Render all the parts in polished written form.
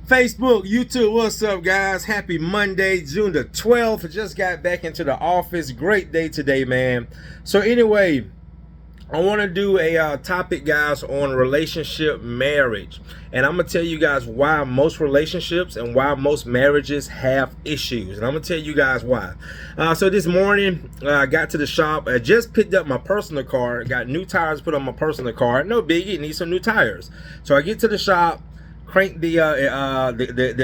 Facebook, YouTube, what's up, guys? Happy Monday, June the 12th. Just got back into the office. Great day today, man. So anyway, I want to do a topic, guys, on relationship marriage. And I'm going to tell you guys why most relationships and why most marriages have issues. And I'm going to tell you guys why. So this morning, I got to the shop. I just picked up my personal car. Got new tires put on my personal car. No biggie, need some new tires. So I get to the shop. Crank the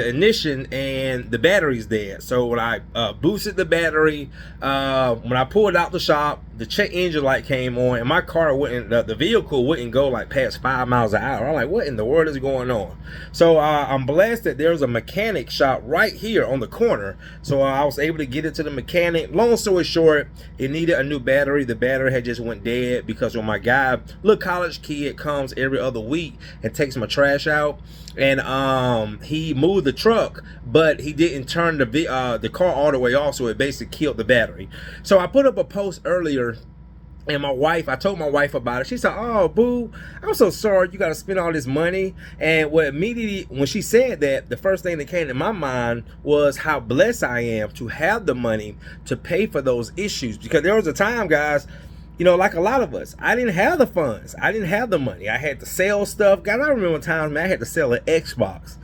ignition, and the battery's dead. So when I boosted the battery, when I pulled out the shop, the check engine light came on, and my car wouldn't, the vehicle wouldn't go like past 5 miles an hour. I'm like, what in the world is going on? So I'm blessed that there's a mechanic shop right here on the corner. So I was able to get it to the mechanic. Long story short, it needed a new battery. The battery had just went dead because when my guy, little college kid, comes every other week and takes my trash out, and he moved the truck, but he didn't turn the car all the way off, so it basically killed the battery. So I put up a post earlier, and I told my wife about it. She said, "Oh, boo, I'm so sorry you got to spend all this money." And what immediately, when she said that, the first thing that came to my mind was how blessed I am to have the money to pay for those issues. Because there was a time, guys, you know, like a lot of us, I didn't have the funds. I didn't have the money. I had to sell stuff. God, I remember times, man, I had to sell an Xbox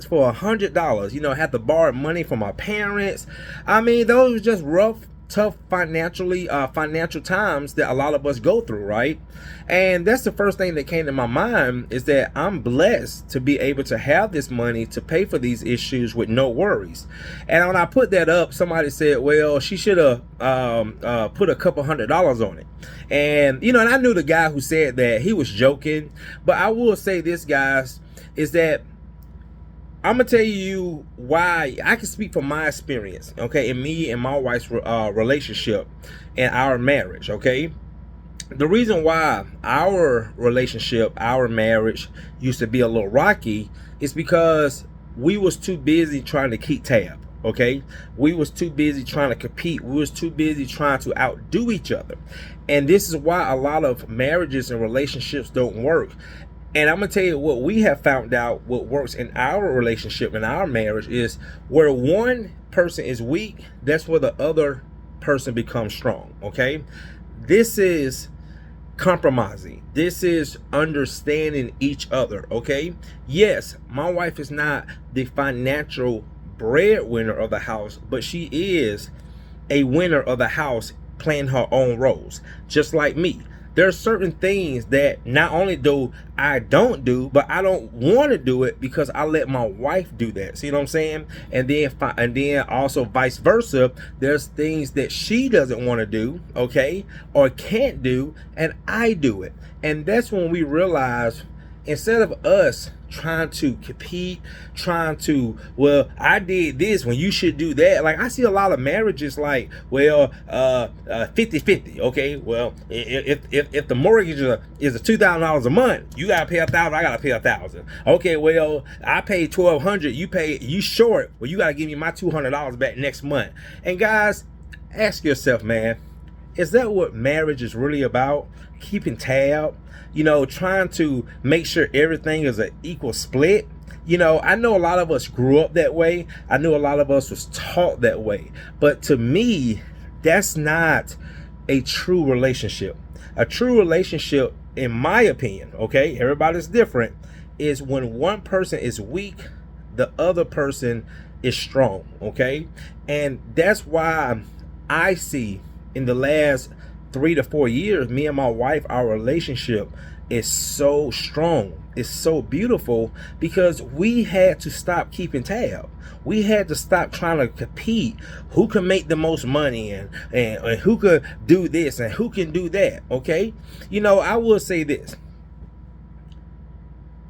for $100. You know, I had to borrow money from my parents. I mean, those were just rough, tough financial times that a lot of us go through, right? And that's the first thing that came to my mind, is that I'm blessed to be able to have this money to pay for these issues with no worries. And when I put that up, somebody said, well, she should have put a couple $100s on it. And you know, and I knew the guy who said that, he was joking. But I will say this, guys, is that I'm gonna tell you why. I can speak from my experience, okay, in me and my wife's relationship and our marriage, okay. The reason why our relationship, our marriage used to be a little rocky is because we was too busy trying to keep tab, okay. We was too busy trying to compete. We was too busy trying to outdo each other. And this is why a lot of marriages and relationships don't work. And I'm going to tell you what we have found out, what works in our relationship, in our marriage, is where one person is weak, that's where the other person becomes strong, okay? This is compromising. This is understanding each other, okay? Yes, my wife is not the financial breadwinner of the house, but she is a winner of the house, playing her own roles, just like me. There are certain things that not only I don't do, but I don't want to do it because I let my wife do that. See what I'm saying? And then also vice versa. There's things that she doesn't want to do, okay, or can't do, and I do it. And that's when we realize, instead of us trying to compete, trying to, well, I did this when you should do that. Like, I see a lot of marriages like, well, 50-50. Okay, well, if the mortgage is $2,000 a month, you gotta pay $1,000, I gotta pay $1,000. Okay, well, I paid $1,200, you short, well, you gotta give me my $200 back next month. And guys, ask yourself, man, is that what marriage is really about? Keeping tab? You know, trying to make sure everything is an equal split. You know, I know a lot of us grew up that way. I know a lot of us was taught that way. But to me, that's not a true relationship. A true relationship, in my opinion, okay, everybody's different, is when one person is weak, the other person is strong, okay? And that's why I see in the last 3 to 4 years, me and my wife, our relationship is so strong. It's so beautiful because we had to stop keeping tab. We had to stop trying to compete. Who can make the most money and who could do this and who can do that, okay? You know, I will say this.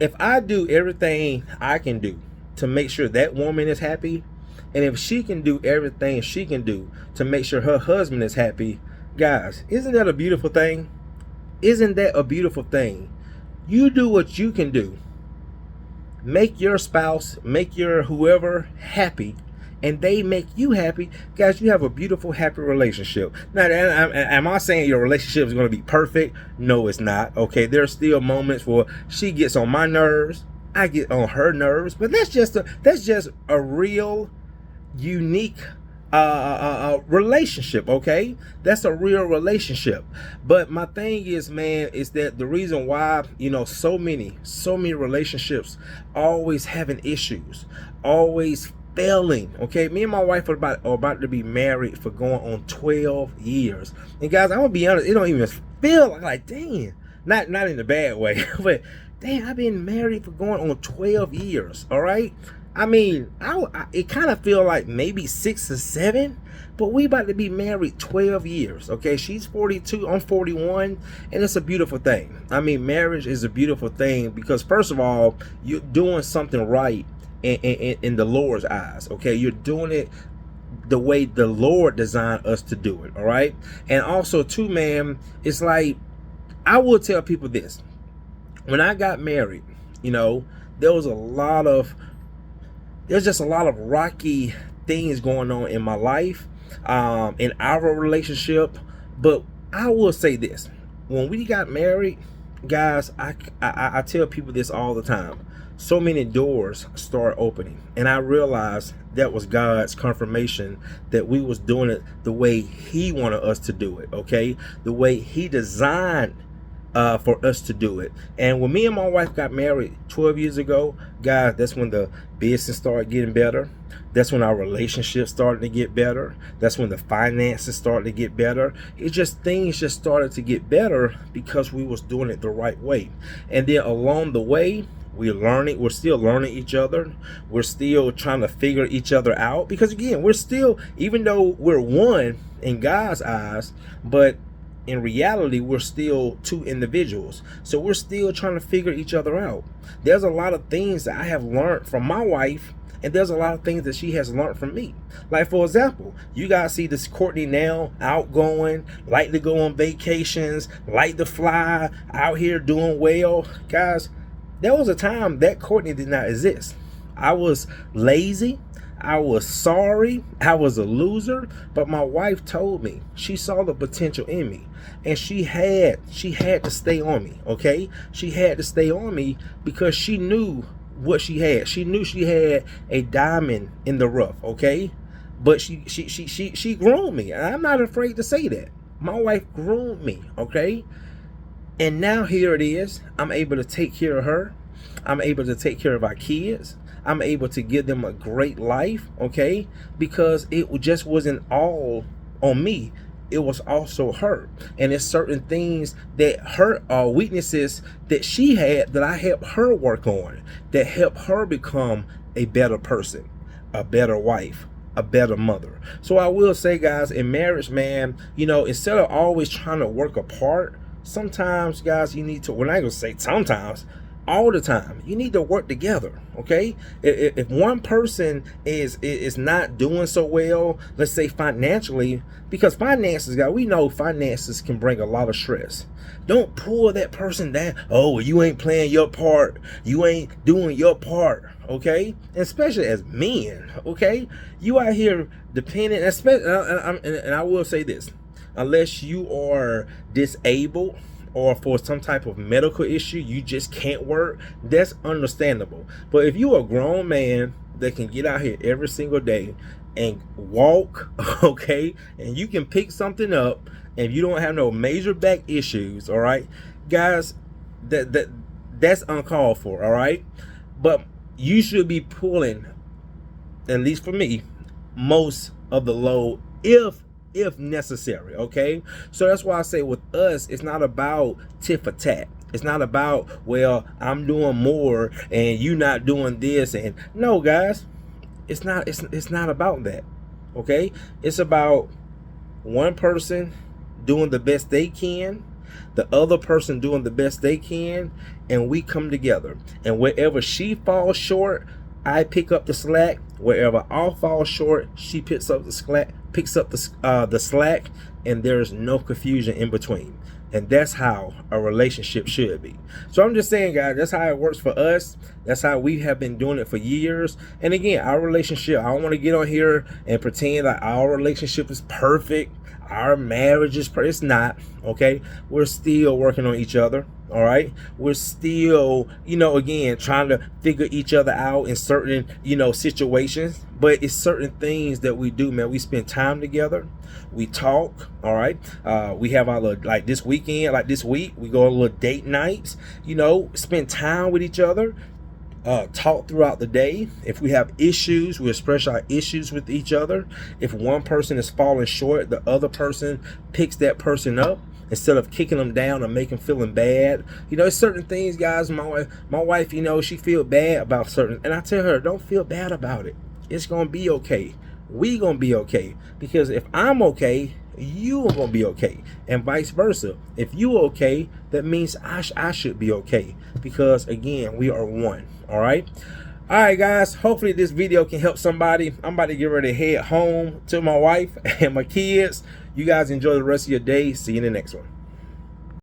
If I do everything I can do to make sure that woman is happy, and if she can do everything she can do to make sure her husband is happy, guys, isn't that a beautiful thing? Isn't that a beautiful thing? You do what you can do. Make your spouse, make your whoever happy, and they make you happy. Guys, you have a beautiful, happy relationship. Now, am I saying your relationship is going to be perfect? No, it's not. Okay, there's still moments where she gets on my nerves. I get on her nerves, but that's just a real unique relationship. Okay, that's a real relationship. But my thing is, man, is that the reason why, you know, so many relationships always having issues, always failing. Okay, me and my wife are about to be married for going on 12 years, and guys, I'm gonna be honest, it don't even feel like dang, not in a bad way, but dang, I've been married for going on 12 years. All right, I mean, it kind of feel like maybe 6 or 7, but we about to be married 12 years. Okay, she's 42, I'm 41, and it's a beautiful thing. I mean, marriage is a beautiful thing because, first of all, you're doing something right in the Lord's eyes. Okay, you're doing it the way the Lord designed us to do it. All right, and also too, man, it's like, I will tell people this: when I got married, you know, there's just a lot of rocky things going on in my life, in our relationship. But I will say this: when we got married, guys, I tell people this all the time. So many doors start opening, and I realized that was God's confirmation that we was doing it the way He wanted us to do it. Okay, the way He designed for us to do it. And when me and my wife got married 12 years ago, guys, that's when the business started getting better. That's when our relationship started to get better. That's when the finances started to get better. Things just started to get better because we was doing it the right way. And then along the way, we're still learning each other. We're still trying to figure each other out, because again, we're still, even though we're one in God's eyes, but in reality, we're still two individuals. So we're still trying to figure each other out. There's a lot of things that I have learned from my wife, and there's a lot of things that she has learned from me. Like, for example, you guys see this Courtney now, outgoing, like to go on vacations, like to fly, out here doing well. Guys, there was a time that Courtney did not exist. I was lazy. I was sorry. I was a loser. But my wife told me she saw the potential in me, and she had to stay on me. Okay, she had to stay on me because she knew what she had. She knew she had a diamond in the rough. Okay, but she groomed me, and I'm not afraid to say that. My wife groomed me. Okay. And now here it is. I'm able to take care of her. I'm able to take care of our kids. I'm able to give them a great life, okay? Because it just wasn't all on me. It was also her. And there's certain things that her weaknesses that she had that I helped her work on, that helped her become a better person, a better wife, a better mother. So I will say, guys, in marriage, man, you know, instead of always trying to work apart, sometimes, guys, you need to, well, I ain't gonna say sometimes, all the time, you need to work together. Okay, if one person is not doing so well, let's say financially, because finances, guys, we know finances can bring a lot of stress. Don't pull that person down. Oh, well, you ain't playing your part, you ain't doing your part. Okay, and especially as men, okay, you out here dependent, especially, and I will say this: unless you are disabled or for some type of medical issue, you just can't work, that's understandable. But if you're a grown man that can get out here every single day and walk, okay, and you can pick something up, and you don't have no major back issues, all right, guys, that's uncalled for, all right? But you should be pulling, at least for me, most of the load if necessary. Okay, so that's why I say with us, it's not about tit for tat. It's not about, well, I'm doing more and you not doing this. And no, guys, it's not about that. Okay, it's about one person doing the best they can, the other person doing the best they can, and we come together. And wherever she falls short, I pick up the slack. Wherever I fall short, she picks up the slack, and there's no confusion in between. And that's how a relationship should be. So I'm just saying, guys, that's how it works for us. That's how we have been doing it for years. And again, our relationship, I don't want to get on here and pretend like our relationship is perfect. our marriage is it's not, okay? We're still working on each other, all right? We're still, again, trying to figure each other out in certain, situations. But it's certain things that we do, man. We spend time together. We talk, all right? We have our little, like this weekend, like this week, we go on little date nights, spend time with each other. Talk throughout the day. If we have issues, we express our issues with each other. If one person is falling short, the other person picks that person up instead of kicking them down or making them feeling bad. It's certain things, guys. My wife, she feel bad about certain, and I tell her, don't feel bad about it. It's gonna be okay. We gonna be okay, because if I'm okay, you are gonna be okay, and vice versa. If you okay, that means I should be okay, because again, we are one. All right, guys, hopefully this video can help somebody. I'm about to get ready to head home to my wife and my kids. You guys enjoy the rest of your day. See you in the next one.